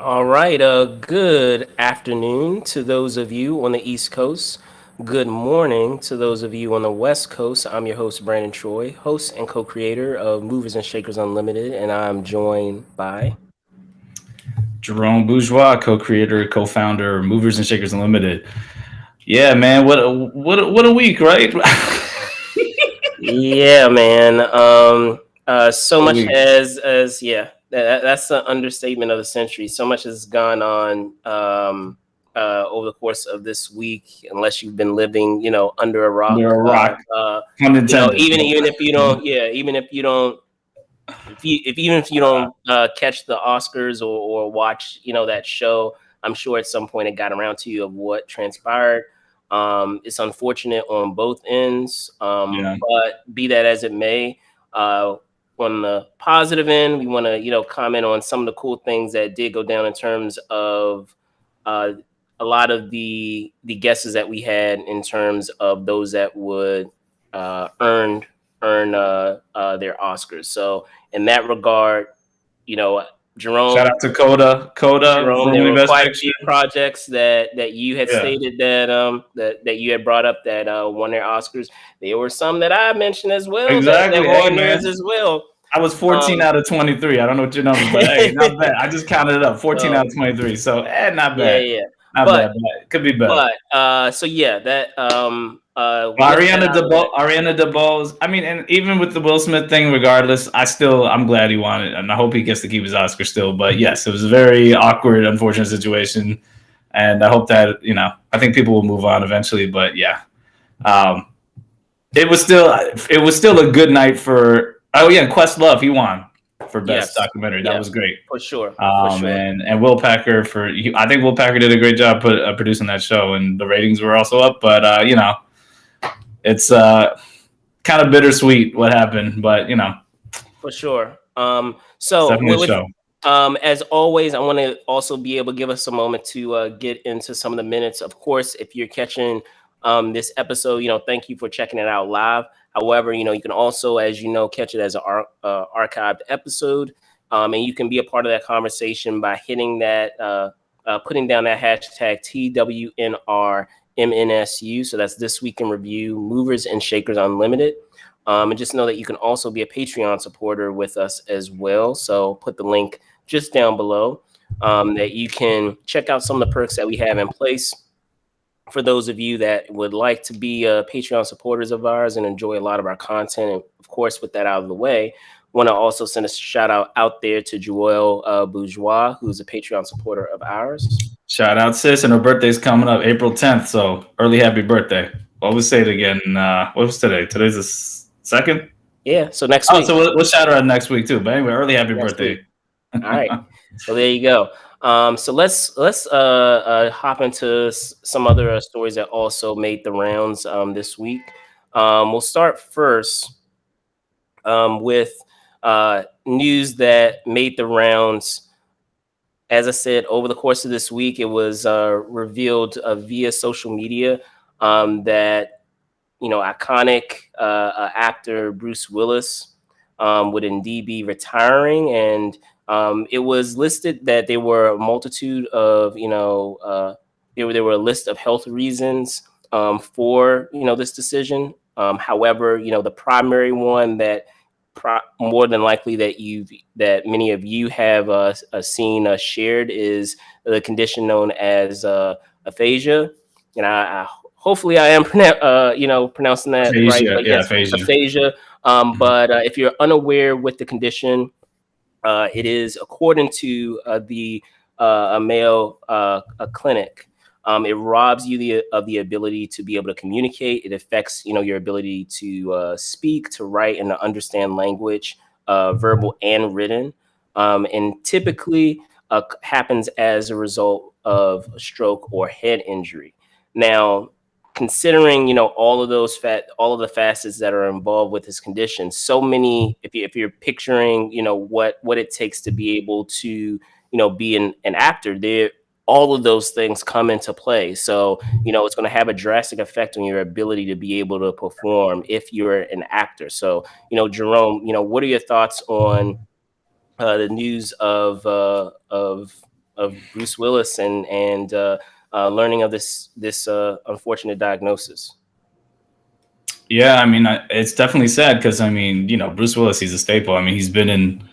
All right. Good afternoon to those of you on the East Coast. Good morning to those of you on the West Coast. I'm your host, Brandon Troy, host and co creator of Movers and Shakers Unlimited, and I'm joined by. Jerome Bourgeois, co-creator, co-founder, Movers and Shakers Unlimited. Yeah, man, what a week, right? Yeah, man. So A much week. as yeah, that's the understatement of the century. So much has gone on over the course of this week, unless you've been living, under a rock. Under a rock, pun intended. Even if you don't, yeah, even if you don't, even if you don't catch the Oscars or watch, that show, I'm sure at some point it got around to you of what transpired. It's unfortunate on both ends, Yeah. but be that as it may, uh, on the positive end, we want to comment on some of the cool things that did go down in terms of uh, a lot of the guesses that we had in terms of those that would uh, earn their Oscars. So in that regard, you know, Shout Jerome, out to Coda, Jerome, there formerly were Best quite a Picture. few projects that you had Yeah, stated that you had brought up that won their Oscars. There were some that I mentioned as well that exactly. were Hey, on man, yours as well. I was 14 Um, out of 23. I don't know what your numbers, but hey, not bad. I just counted it up. 14 out of um, 23. So, not yeah, bad. yeah, Not but bad, but it could be better. so yeah, that Well, with that out of the way. Ariana DeBose. I mean, and even with the Will Smith thing, regardless, I'm glad he won it, and I hope he gets to keep his Oscar still. But yes, it was a very awkward, unfortunate situation, and I hope that I think people will move on eventually. But yeah, um, it was still a good night for. Oh yeah, Questlove, he won for best Yes, documentary. That yeah, was great. for sure, for sure. And Will Packer I think Will Packer did a great job producing that show, and the ratings were also up. But it's kind of bittersweet what happened, but For sure. it's So definitely a with show. as always, I want to also be able to give us a moment to get into some of the minutes. Of course, if you're catching this episode, thank you for checking it out live. However, you can also, as you know, catch it as an archived episode, and you can be a part of that conversation by hitting that, putting down that hashtag TWnRMNSU. So that's This Week in Review, Movers and Shakers Unlimited. And just know that you can also be a Patreon supporter with us as well. So put the link just down below that you can check out some of the perks that we have in place for those of you that would like to be Patreon supporters of ours and enjoy a lot of our content. And of course, with that out of the way, want to also send a shout out there to Joelle Bourgeois, who's a Patreon supporter of ours. Shout out sis, and her birthday's coming up April 10th. So early happy birthday. Well, we'll say it again. What was today? Today's the second. Yeah, so next Oh, week. so we'll shout her out next week too. But anyway, early happy Next birthday. week. All right. Well, there you go. So let's hop into some other stories that also made the rounds this week. We'll start first with news that made the rounds. As I said, over the course of this week, it was revealed via social media that iconic actor Bruce Willis would indeed be retiring, and it was listed that there were a multitude of there were a list of health reasons for this decision. However, the primary one that more than likely that many of you have seen shared is the condition known as aphasia. And I hopefully I am pronouncing that right, Aphasia, but yeah, yes, aphasia. aphasia. But if you're unaware with the condition, it is according to the Mayo clinic. It robs you of the ability to be able to communicate. It affects your ability to speak, to write, and to understand language, verbal and written. And typically happens as a result of a stroke or head injury. Now, considering all of the facets that are involved with this condition, so many, if you're picturing what it takes to be able to be an actor, there all of those things come into play. So it's going to have a drastic effect on your ability to be able to perform if you're an actor. So Jerome, what are your thoughts on the news of Bruce Willis and learning of this unfortunate diagnosis. Yeah, I mean, it's definitely sad because I mean, Bruce Willis, he's a staple. I mean, he's been in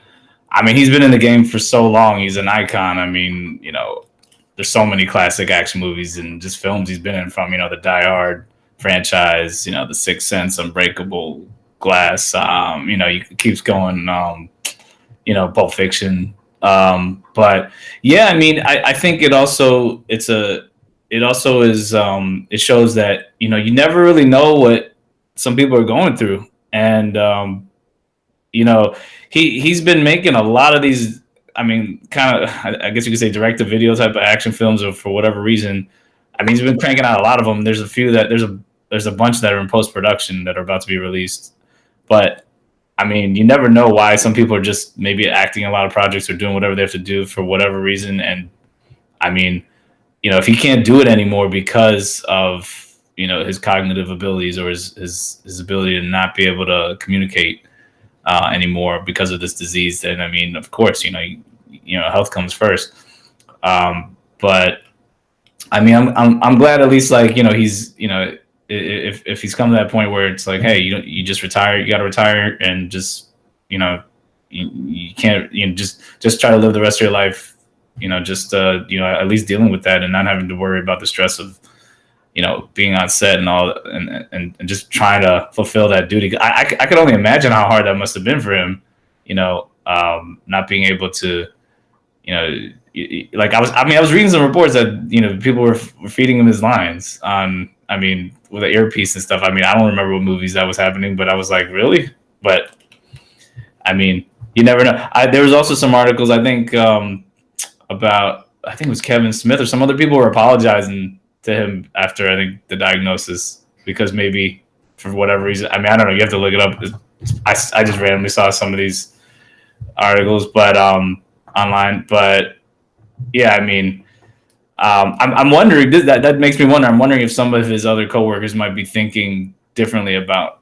the game for so long. He's an icon. I mean, there's so many classic action movies and just films he's been in, from the Die Hard franchise, The Sixth Sense, Unbreakable, Glass. He keeps going. Pulp Fiction. But yeah, I mean, I think it also it shows that you never really know what some people are going through, and he's been making a lot of these. I mean, kind of, I guess you could say direct to video type of action films, or for whatever reason. I mean, he's been cranking out a lot of them. There's a few that there's a bunch that are in post production that are about to be released, but I mean, you never know why some people are just maybe acting in a lot of projects or doing whatever they have to do for whatever reason. And I mean, if he can't do it anymore because of his cognitive abilities, or his ability to not be able to communicate anymore because of this disease, then I mean, of course, health comes first. But I mean, I'm glad at least, like, he's if he's come to that point where it's like, hey, you just retire, you got to retire, and just you can't just try to live the rest of your life, just at least dealing with that and not having to worry about the stress of being on set and all, and just trying to fulfill that duty. I could only imagine how hard that must have been for him, not being able to, like I was reading some reports that people were feeding him his lines on, I mean, with an earpiece and stuff. I mean, I don't remember what movies that was happening, but I was like, really? But I mean, you never know. There was also some articles, I think, about, I think it was Kevin Smith or some other people were apologizing to him after, I think, the diagnosis, because maybe for whatever reason. I mean, I don't know. You have to look it up. I just randomly saw some of these articles, but online. But yeah, I mean, I'm wondering, that makes me wonder. I'm wondering if some of his other coworkers might be thinking differently about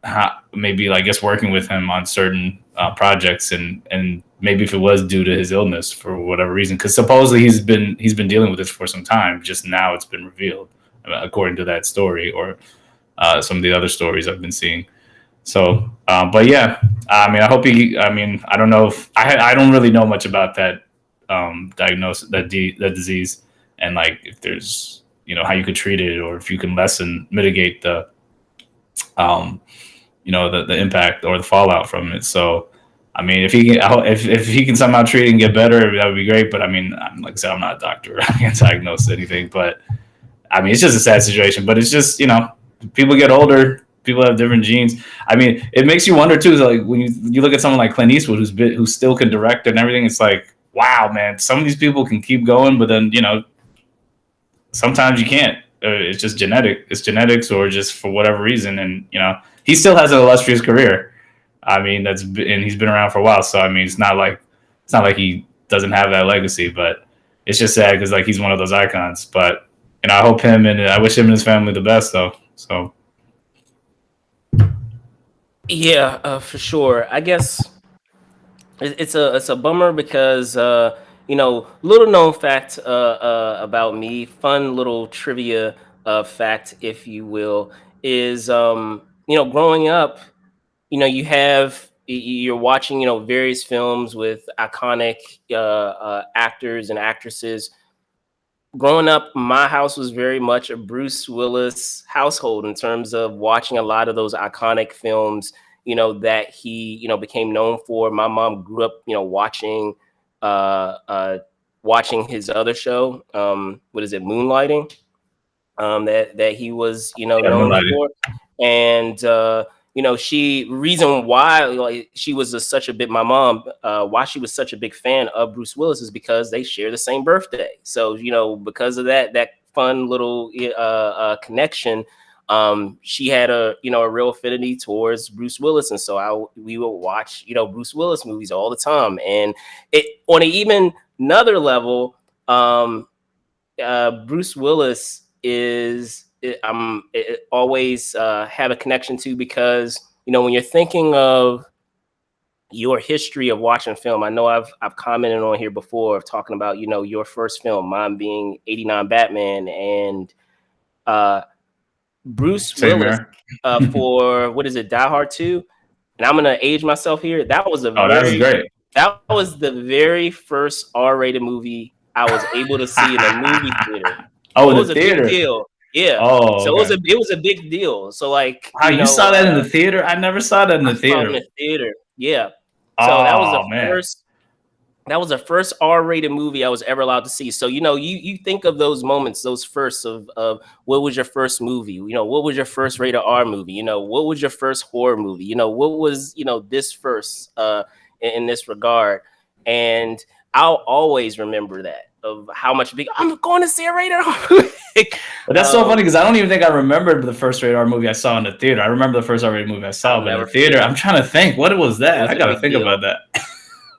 how, maybe, I guess, working with him on certain projects, and maybe if it was due to his illness for whatever reason, because supposedly he's been dealing with this for some time. Just now it's been revealed, according to that story, or some of the other stories I've been seeing. So, but yeah, I mean, I hope I mean, I don't know if I don't really know much about that diagnosis, that disease, and like if there's how you could treat it, or if you can mitigate the the impact or the fallout from it. So, I mean, if he can somehow treat it and get better, that would be great. But I mean, like I said, I'm not a doctor. I can't diagnose anything. But I mean, it's just a sad situation. But it's just, people get older, people have different genes. I mean, it makes you wonder too. Like when you look at someone like Clint Eastwood, who still can direct and everything. It's like, wow, man, some of these people can keep going, but then sometimes you can't. It's just genetic. It's genetics, or just for whatever reason. And he still has an illustrious career. I mean, and he's been around for a while. So I mean, it's not like he doesn't have that legacy. But it's just sad because, like, he's one of those icons. But I hope him, and I wish him and his family the best, though. So Yeah, for sure. I guess it's a bummer because little known fact about me, fun little trivia fact, if you will, is growing up, you're watching various films with iconic actors and actresses. Growing up, my house was very much a Bruce Willis household in terms of watching a lot of those iconic films, that he, became known for. My mom grew up, watching his other show, what is it, Moonlighting, that he was, yeah, known for. And she reason why, like, she was such a big, my mom, why she was such a big fan of Bruce Willis is because they share the same birthday. So because of that fun little connection, she had a real affinity towards Bruce Willis, and so we would watch Bruce Willis movies all the time. And it, on an even another level, Bruce Willis is always have a connection to, because when you're thinking of your history of watching film. I know I've commented on here before of talking about, you know, your first film, mine being '89 Batman, and uh, Bruce Willis Tamir. for what is it, Die Hard 2? And I'm gonna age myself here. Oh, that was great. That was the very first R-rated movie I was able to see in a movie theater. Oh, So it in was the a big theater. deal. Yeah. Oh, So okay. it was a big deal. So like, Wow, you saw that in the theater? I never saw that in I the saw it in theater. the theater. Yeah. So Oh man. that was the first R-rated movie I was ever allowed to see. So, you know, you think of those moments, those firsts of what was your first movie? You know, what was your first rated R movie? You know, what was your first horror movie? You know, what was, you know, this first in this regard? And I'll always remember that of how much big I'm going to see a rated R movie. But that's so funny because I don't even think I remembered the first rated R movie I saw in the theater. I remember the first R-rated movie I saw, but in the theater, I'm trying to think, what was that? I gotta think about that.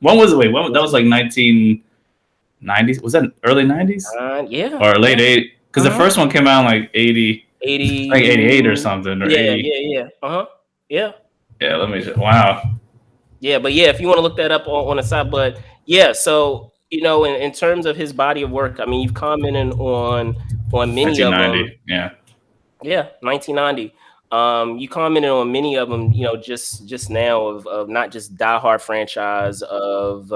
When was it? Wait, that was like 1990s? Was that early 90s? Yeah. Or late 80s? Because the first one came out in like 80, like 88 or something. Or yeah, 80. yeah. Yeah. Yeah, let me just, wow. Yeah, but yeah, if you want to look that up on the side, but yeah, so you know, in terms of his body of work, I mean, you've commented on many of them. 1990, yeah. Yeah, 1990. You commented on many of them, you know, just now of not just Die Hard franchise of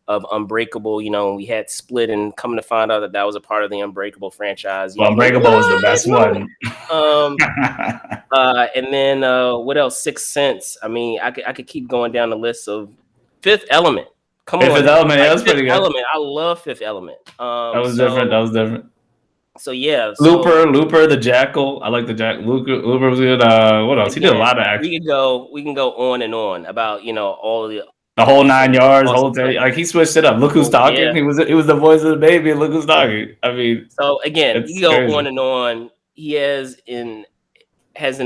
Unbreakable. You know, we had Split, and coming to find out that was a part of the Unbreakable franchise. You Well, know, like, Unbreakable was the best one. And then what else? Sixth Sense. I mean, I could keep going down the list of Fifth Element. Come on, Fifth Element, yeah, like, that's pretty good. Element. I love Fifth Element. That was different. So yeah, Looper, the Jackal. I like the Jack. Looper was good. What else? He did a lot of action. We can go on and on about, you know, all of the whole 9 yards, whole day. Like, he switched it up. Look who's talking. Yeah. He was the voice of the baby. And look who's talking. I mean, so again, you go crazy. on and on. He has an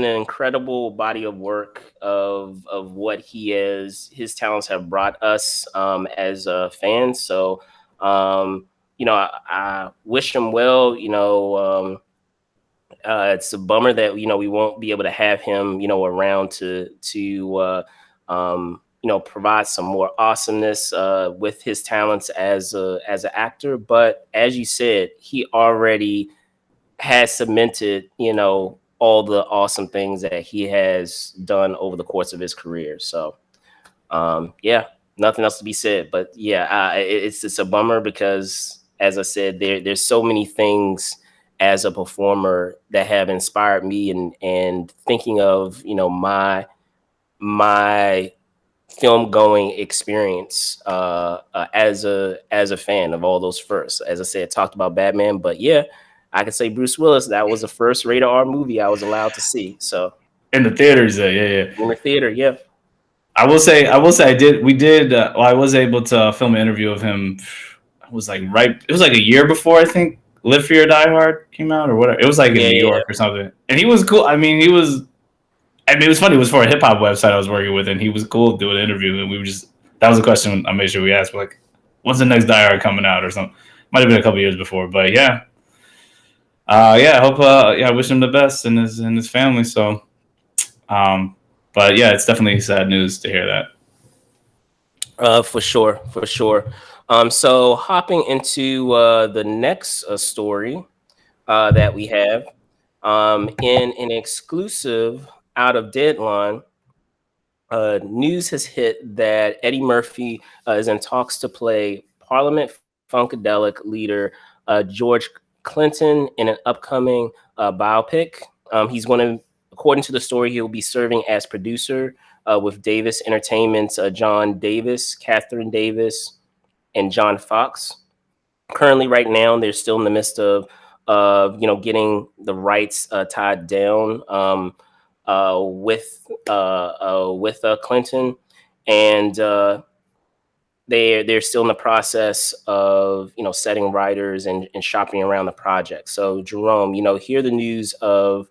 incredible body of work of what his talents have brought us as fans. So you know, I wish him well. You know, it's a bummer that, you know, we won't be able to have him, you know, around to you know, provide some more awesomeness with his talents as an actor. But as you said, he already has cemented, you know, all the awesome things that he has done over the course of his career. So yeah, nothing else to be said. But yeah, it's a bummer because, as I said, there's so many things as a performer that have inspired me, and thinking of, you know, my film going experience as a fan of all those firsts. As I said, talked about Batman, but yeah, I could say Bruce Willis. That was the first rated R movie I was allowed to see. So in the theaters, yeah. In the theater, yeah. I will say, I was able to film an interview of him. It was like a year before, I think, Live Free or Die Hard came out or whatever. It was like in New York or something. And he was cool. I mean, it was funny. It was for a hip hop website I was working with, and he was cool doing an interview. And that was a question I made sure we asked. We're like, when's the next Die Hard coming out or something? Might have been a couple years before, but yeah. I hope. I wish him the best and his family. So, but yeah, it's definitely sad news to hear that. For sure. So hopping into the next story that we have in an exclusive out of Deadline, news has hit that Eddie Murphy is in talks to play Parliament Funkadelic leader George Clinton in an upcoming biopic. He's going to, according to the story, he'll be serving as producer with Davis Entertainment's John Davis, Catherine Davis, and John Fox. Currently, right now, they're still in the midst of you know, getting the rights tied down with Clinton, and they're still in the process of, you know, setting writers and shopping around the project. So Jerome, you know, hear the news of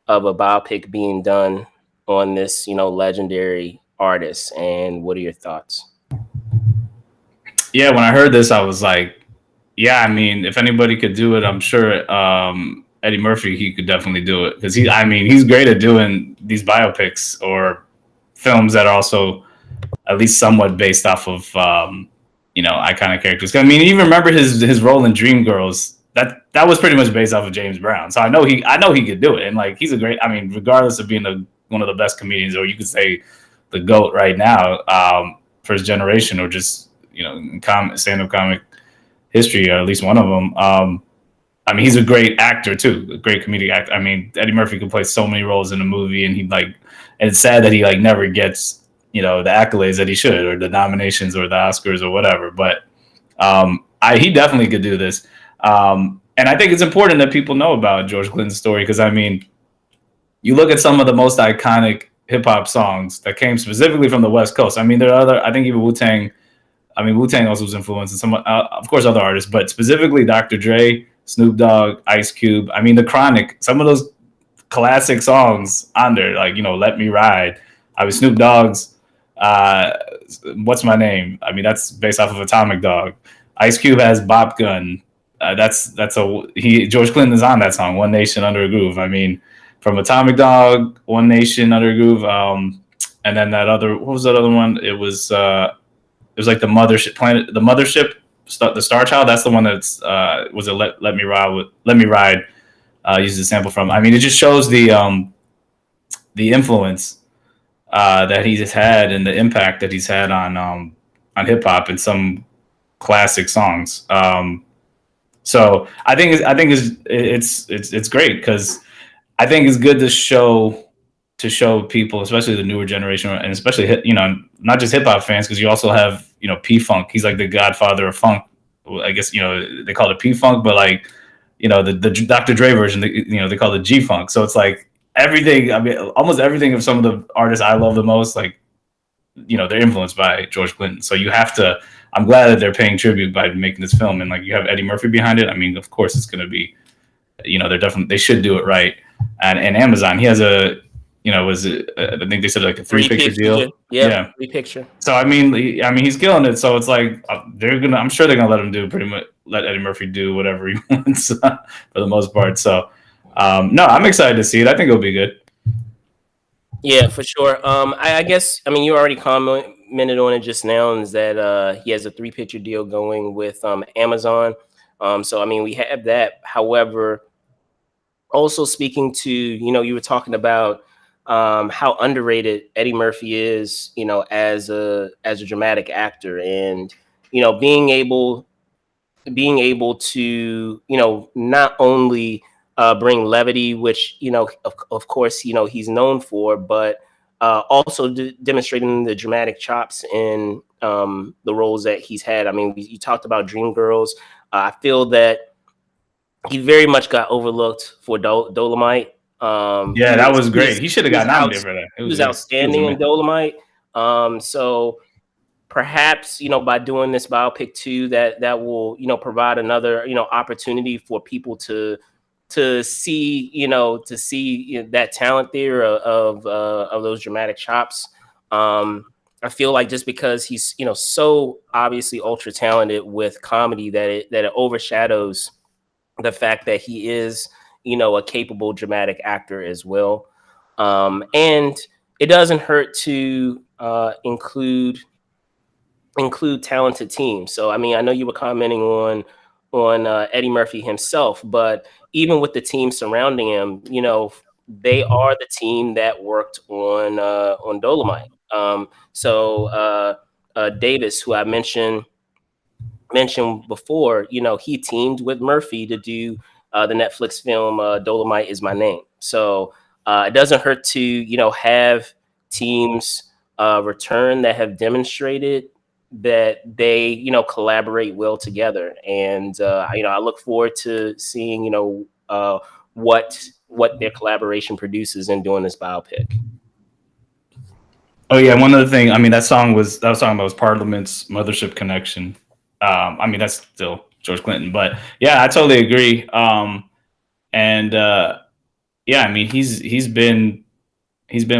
a biopic being done on this, you know, legendary artist, and what are your thoughts? Yeah, when I heard this, I was like, yeah, I mean, if anybody could do it, I'm sure Eddie Murphy, he could definitely do it, because he's great at doing these biopics or films that are also at least somewhat based off of iconic characters. I mean, even remember his role in Dreamgirls. That was pretty much based off of James Brown. So I know he could do it, and like he's a great. I mean, regardless of being one of the best comedians, or you could say the GOAT right now for his generation, or just stand-up comic history, or at least one of them. I mean, he's a great actor too, a great comedic actor. I mean, Eddie Murphy can play so many roles in a movie, and and it's sad that he never gets the accolades that he should, or the nominations, or the Oscars, or whatever. But he definitely could do this, and I think it's important that people know about George Clinton's story, because I mean, you look at some of the most iconic hip hop songs that came specifically from the West Coast. I mean, there are other. I think even Wu-Tang. I mean, Wu-Tang also was influenced, and some, of course, other artists, but specifically Dr. Dre, Snoop Dogg, Ice Cube. I mean, The Chronic, some of those classic songs on there, like, Let Me Ride. I was Snoop Dogg's What's My Name? I mean, that's based off of Atomic Dog. Ice Cube has Bop Gun. George Clinton is on that song, One Nation Under a Groove. I mean, from Atomic Dog, One Nation Under a Groove, and then what was that other one? It was like the Mothership, the Star Child. That's the one that's was it Let Me Ride uses a sample from. I mean, it just shows the influence that he's had, and the impact that he's had on hip hop and some classic songs. So I think it's great, because I think it's good to show people, especially the newer generation, and especially not just hip hop fans, because you also have P-Funk. He's like the godfather of funk. I guess they call it P-Funk, but the Dr. Dre version, they call it G-Funk. So it's like everything. I mean, almost everything of some of the artists I love the most, they're influenced by George Clinton. So you have to. I'm glad that they're paying tribute by making this film, and you have Eddie Murphy behind it. I mean, of course, it's going to be, they should do it right. And Amazon, he has I think they said a 3-picture deal. Yeah, 3-picture. So I mean, he's killing it. So it's like I'm sure they're gonna let Eddie Murphy do whatever he wants for the most part. So no, I'm excited to see it. I think it'll be good. Yeah, for sure. I guess, I mean, you already commented on it just now, is that he has a 3-picture deal going with Amazon. So I mean, we have that. However, also speaking to, you were talking about how underrated Eddie Murphy is, as a dramatic actor, and being able to not only bring levity, which of course he's known for, but also demonstrating the dramatic chops in the roles that he's had. I mean, you talked about Dreamgirls. I feel that he very much got overlooked for Dolomite. That was great. He should have got nominated for that. He was outstanding in Dolomite. So perhaps by doing this biopic too, that will provide another opportunity for people to see that talent there of those dramatic chops. I feel like just because he's so obviously ultra talented with comedy, that it overshadows the fact that he is a capable dramatic actor as well. And it doesn't hurt to include talented teams. So I mean, I know you were commenting on Eddie Murphy himself, but even with the team surrounding him, they are the team that worked on Dolomite. So Davis, who I mentioned before, he teamed with Murphy to do the Netflix film Dolomite Is My Name. So it doesn't hurt to have teams return that have demonstrated that they collaborate well together, and I look forward to seeing what their collaboration produces in doing this biopic. Oh yeah, one other thing. I mean, that song was Parliament's Mothership Connection. I mean, that's still George Clinton, but yeah, I totally agree. Yeah, I mean, he's been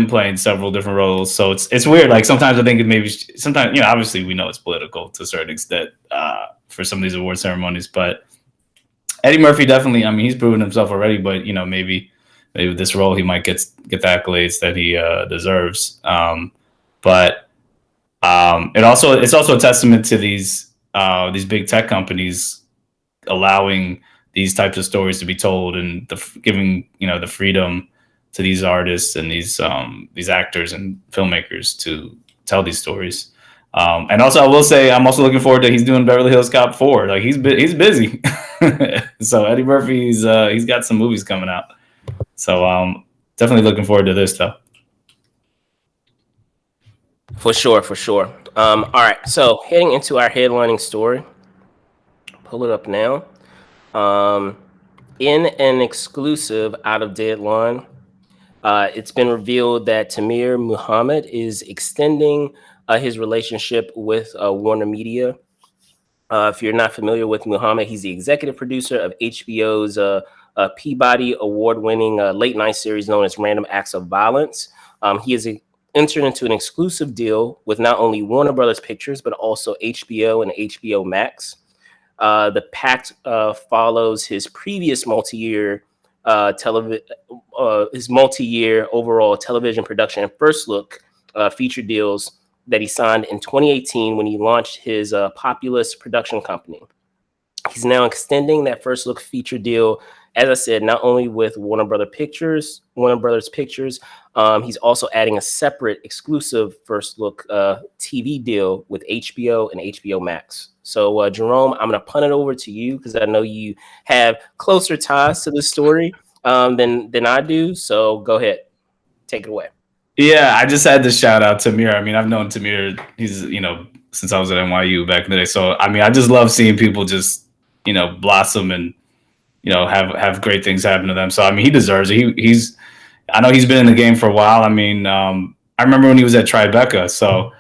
playing several different roles, so it's weird. Like sometimes I think sometimes obviously we know it's political to a certain extent for some of these award ceremonies, but Eddie Murphy definitely. I mean, he's proven himself already, but maybe with this role he might get the accolades that he deserves. But It's also a testament to these big tech companies allowing these types of stories to be told, and giving the freedom to these artists and these actors and filmmakers to tell these stories. And also, I will say, I'm also looking forward to he's doing Beverly Hills Cop 4. Like he's busy. So Eddie Murphy's he's got some movies coming out. So definitely looking forward to this though. For sure, for sure. All right, so heading into our headlining story, pull it up now. Um, in an exclusive out of Deadline, it's been revealed that Tamir Muhammad is extending his relationship with Warner Media. If you're not familiar with Muhammad, he's the executive producer of HBO's Peabody Award-winning late night series known as Random Acts of Violence. He has entered into an exclusive deal with not only Warner Brothers Pictures but also HBO and HBO Max. The pact follows his previous multi-year his multi-year overall television production and first look feature deals that he signed in 2018 when he launched his Populous production company. He's now extending that first look feature deal, as I said, not only with Warner Brothers Pictures. He's also adding a separate exclusive first look TV deal with HBO and HBO Max. So, Jerome, I'm going to punt it over to you because I know you have closer ties to the story than I do. So, go ahead, take it away. Yeah, I just had to shout out Tamir. I mean, I've known Tamir. He's since I was at NYU back in the day. So I mean, I just love seeing people just blossom and have great things happen to them. So I mean, he deserves it. He's I know he's been in the game for a while. I mean, I remember when he was at Tribeca. So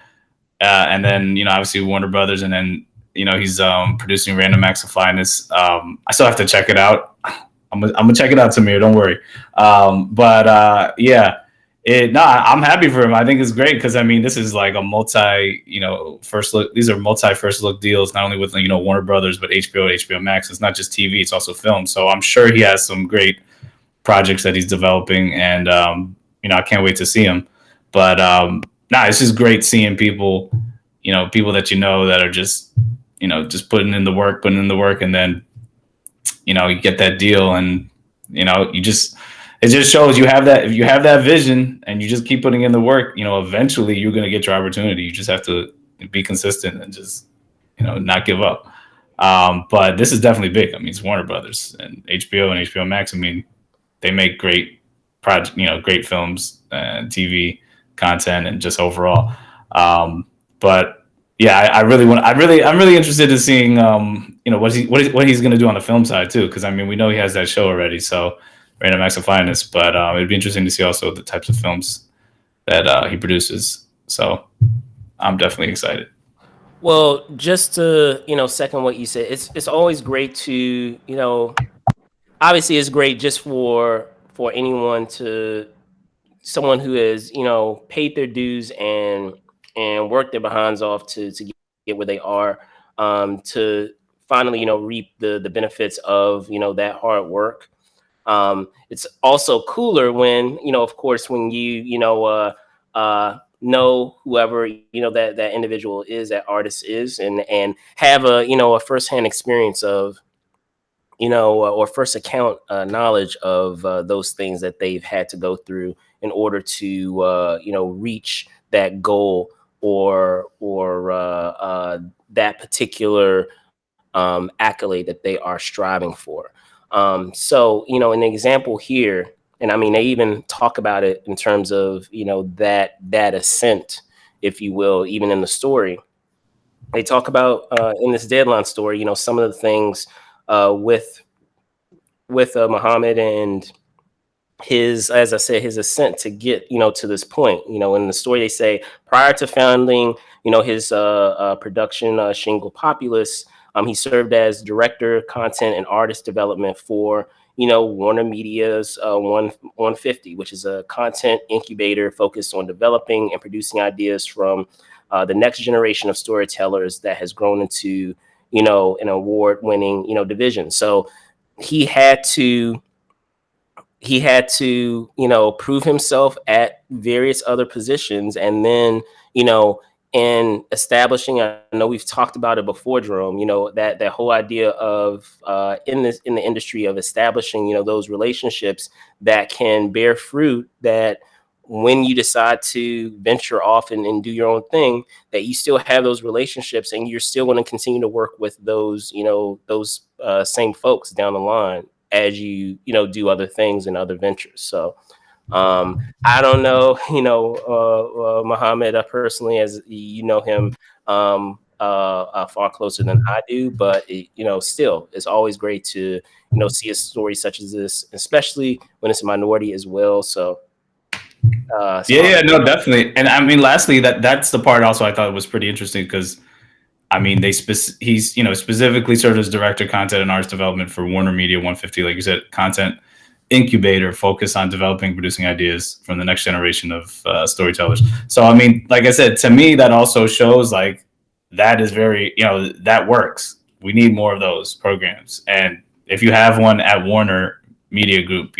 and then obviously Warner Brothers, and then he's producing Random Acts of FLYNESS. I still have to check it out. I'm gonna check it out, Tamir. Don't worry. But yeah. I'm happy for him. I think it's great because I mean, this is like a first look. These are multi first look deals, not only with Warner Brothers, but HBO, HBO Max. It's not just TV; it's also film. So I'm sure he has some great projects that he's developing, and I can't wait to see him. But it's just great seeing people, people that that are just just putting in the work, and then you get that deal, and it just shows you have that. If you have that vision and you just keep putting in the work, eventually you're going to get your opportunity. You just have to be consistent and just, not give up. But this is definitely big. I mean, it's Warner Brothers and HBO Max. I mean, they make great great films and TV content and just overall. But yeah, I'm really interested in seeing, what he's going to do on the film side too. Cause I mean, we know he has that show already. So, Random Acts of Finance, but it'd be interesting to see also the types of films that he produces. So I'm definitely excited. Well, just to second what you said, it's always great to obviously it's great just for someone who has paid their dues and worked their behinds off to get where they are, to finally reap the benefits of that hard work. It's also cooler when of course, when you know whoever that individual is, that artist is, and have a firsthand experience of or first account knowledge of those things that they've had to go through in order to reach that goal or that particular accolade that they are striving for. So, an example here, and I mean, they even talk about it in terms of, that ascent, if you will, even in the story. They talk about in this Deadline story, some of the things with Muhammad and as I said, his ascent to get, to this point. In the story, they say prior to founding, his production shingle Populous, he served as director, content, and artist development for, Warner Media's 150, which is a content incubator focused on developing and producing ideas from the next generation of storytellers that has grown into, an award-winning, division. So he had to prove himself at various other positions, and then and establishing, I know we've talked about it before, Jerome, that whole idea of in the industry of establishing, those relationships that can bear fruit, that when you decide to venture off and do your own thing, that you still have those relationships and you're still going to continue to work with those, those same folks down the line as do other things and other ventures. So I don't know, Muhammad personally, as you know him far closer than I do, but still, it's always great to see a story such as this, especially when it's a minority as well. So no, definitely. And I mean, lastly, that's the part also I thought was pretty interesting because I mean, he's specifically served as director of content and arts development for Warner Media 150, like you said, content incubator focused on developing, producing ideas from the next generation of storytellers. So, I mean, like I said, to me, that also shows like that is very, that works. We need more of those programs. And if you have one at Warner Media Group,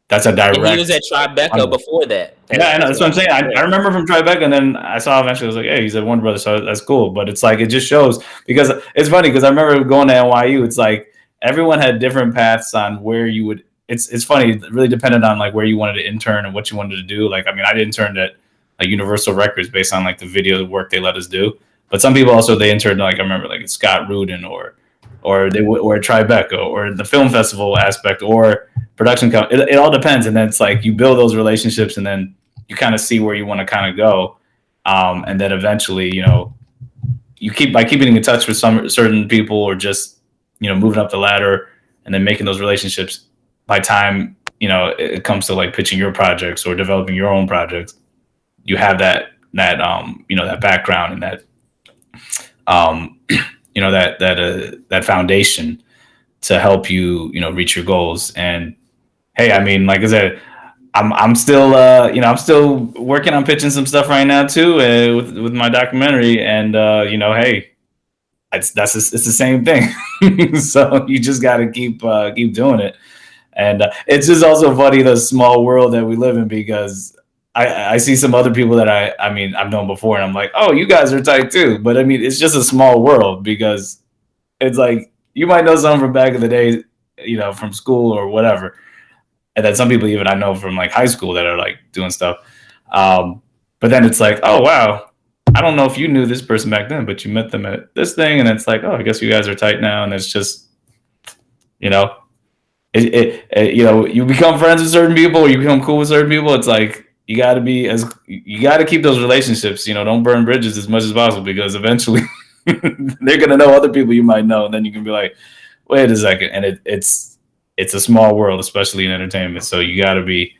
that's a direct. And he was at Tribeca before that. Yeah, I know. That's what I'm saying. I remember from Tribeca, and then I saw eventually. I was like, "Hey, he's at Warner Brothers, so that's cool." But it's like it just shows because it's funny because I remember going to NYU. It's like everyone had different paths on where you would. It's funny. It really depended on like where you wanted to intern and what you wanted to do. Like, I mean, I interned at like Universal Records based on like the video work they let us do. But some people also they interned like I remember like at Scott Rudin or Tribeca or the film festival aspect or production company. It all depends, and then it's like you build those relationships, and then you kind of see where you want to kind of go, and then eventually, you keeping in touch with some certain people or just moving up the ladder, and then making those relationships. By time it comes to like pitching your projects or developing your own projects, you have that background and that that foundation to help you reach your goals. And hey, I mean, like I said, I'm still I'm still working on pitching some stuff right now too with my documentary, and hey, it's the same thing. So you just got to keep doing it. And it's just also funny the small world that we live in because I see some other people that I mean I've known before, and I'm like, oh, you guys are tight too. But I mean, it's just a small world because it's like you might know someone from back in the day, from school or whatever, and then some people even I know from like high school that are like doing stuff. But then it's like, oh wow, I don't know if you knew this person back then, but you met them at this thing, and it's like, oh, I guess you guys are tight now, and it's just, you become friends with certain people or you become cool with certain people. It's like you got to keep those relationships. Don't burn bridges as much as possible because eventually they're gonna know other people you might know, and then you can be like, wait a second. And it's a small world, especially in entertainment. So you got to be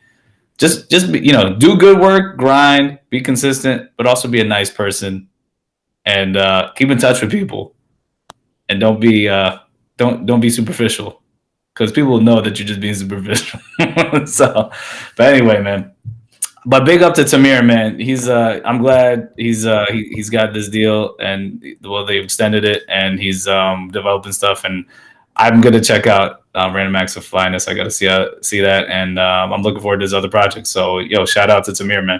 just be, do good work, grind, be consistent, but also be a nice person and keep in touch with people, and don't be superficial. Because people know that you're just being superficial. So, but anyway, man. But big up to Tamir, man. He's I'm glad he's got this deal, and they've extended it, and he's developing stuff, and I'm gonna check out Random Acts of FLYNESS. I gotta see that, and I'm looking forward to his other projects. So, shout out to Tamir, man.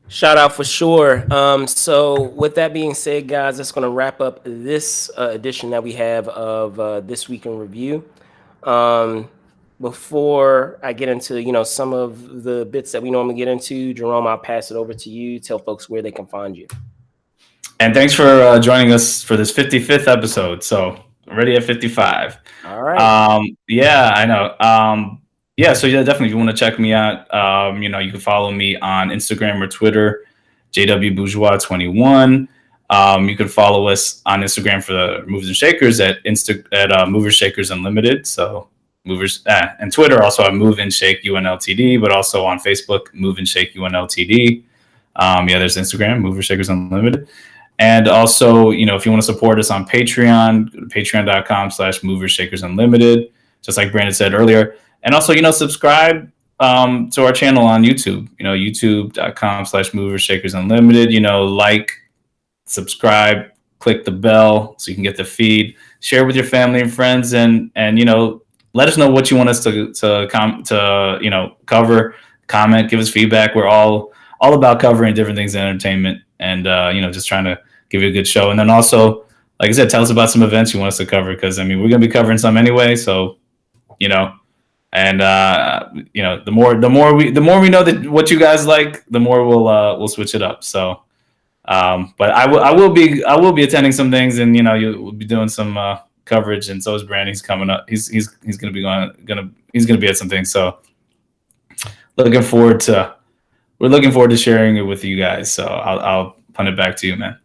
Shout out for sure. So with that being said, guys, that's going to wrap up this edition that we have of This Week in Review. Before I get into, some of the bits that we normally get into, Jerome, I'll pass it over to you. Tell folks where they can find you. And thanks for joining us for this 55th episode. So already at 55. All right. Yeah, I know. Yeah, so definitely if you want to check me out, you can follow me on Instagram or Twitter, JW Bourgeois 21. You can follow us on Instagram for the Movers and Shakers at Movers Shakers Unlimited. So Movers and Twitter also at Move and Shake UNLTD, but also on Facebook, Move and Shake UNLTD. There's Instagram, Movers Shakers Unlimited. And also, if you want to support us on Patreon, go to patreon.com/Movers Shakers Unlimited, just like Brandon said earlier. And also, subscribe to our channel on YouTube, youtube.com/Movers Shakers Unlimited, like, subscribe, click the bell so you can get the feed, share with your family and friends, and let us know what you want us to cover, comment, give us feedback. We're all all about covering different things in entertainment, and just trying to give you a good show. And then also, like I said, tell us about some events you want us to cover, because I mean, we're gonna be covering some anyway. So and the more we know that what you guys like, the more we'll switch it up. So. But I will be attending some things, and you'll be doing some coverage, and so is Brandon. He's coming up. He's gonna be he's gonna be at some things. So looking forward to we're looking forward to sharing it with you guys. So I'll punt it back to you, man.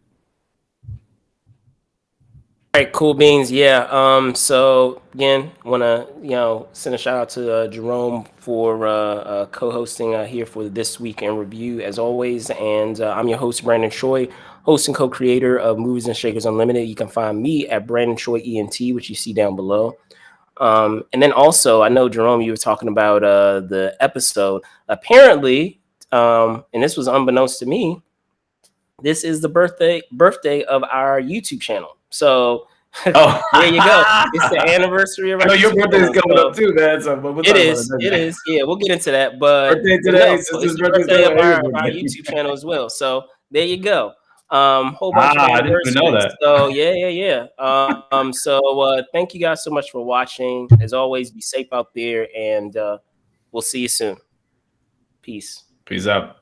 All right, cool beans. Yeah. So again, want to send a shout out to Jerome for co-hosting here for This Week in Review as always. And I'm your host Brandon Choi, host and co-creator of Movies and Shakers Unlimited. You can find me at Brandon Choi ENT, which you see down below. And then also, I know Jerome, you were talking about the episode. Apparently, and this was unbeknownst to me, this is the birthday of our YouTube channel. So there you go. It's the anniversary of our your birthday is coming up too, man. So it is. Yeah, we'll get into that. But birthday today, it's the birthday of our YouTube channel as well. So there you go. Whole bunch of I didn't even know that. So yeah. So thank you guys so much for watching. As always, be safe out there, and we'll see you soon. Peace. Peace out.